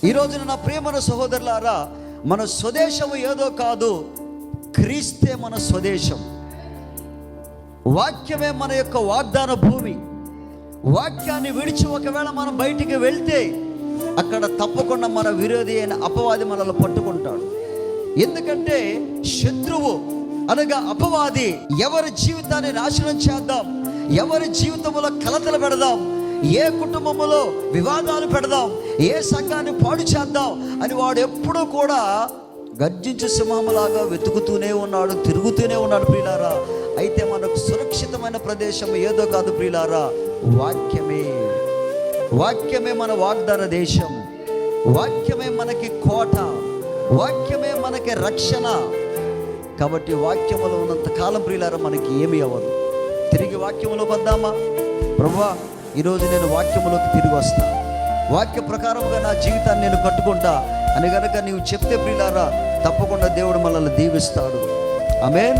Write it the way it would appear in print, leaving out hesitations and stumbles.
ఈ రోజున నా ప్రియమైన సహోదరులారా, మన స్వదేశం ఏదో కాదు, క్రీస్తే మన స్వదేశం. వాక్యమే మన యొక్క వాగ్దాన భూమి. వాక్యాన్ని విడిచి ఒకవేళ మనం బయటికి వెళ్తే అక్కడ తప్పకుండా మన విరోధి అయిన అపవాది మనల్ని పట్టుకుంటాడు. ఎందుకంటే శత్రువు అనగా అపవాది ఎవరి జీవితాన్ని నాశనం చేద్దాం, ఎవరి జీవితంలో కలతలు పెడదాం, ఏ కుటుంబంలో వివాదాలు పెడదాం, ఏ సంఘాన్ని పాడు చేద్దాం అని వాడు ఎప్పుడూ కూడా గర్జించు సింహంలాగా వెతుకుతూనే ఉన్నాడు, తిరుగుతూనే ఉన్నాడు ప్రియులారా. అయితే మనకు సురక్షితమైన ప్రదేశం ఏదో కాదు ప్రియులారా, వాక్యమే. వాక్యమే మన వాగ్దాన దేశం. వాక్యమే మనకి కోట. వాక్యమే మనకి రక్షణ. కాబట్టి వాక్యములో ఉన్నంత కాలం ప్రియులారా మనకి ఏమీ అవ్వదు. తిరిగి వాక్యములో వద్దామా? ప్రభువా, ఈరోజు నేను వాక్యములోకి తిరిగి వస్తా, వాక్య ప్రకారముగా నా జీవితాన్ని నేను కట్టుకుంటా అని గనక నీవు చెప్తే ప్రియులారా, తప్పకుండా దేవుడు మనల్ని దీవిస్తాడు. ఆమేన్.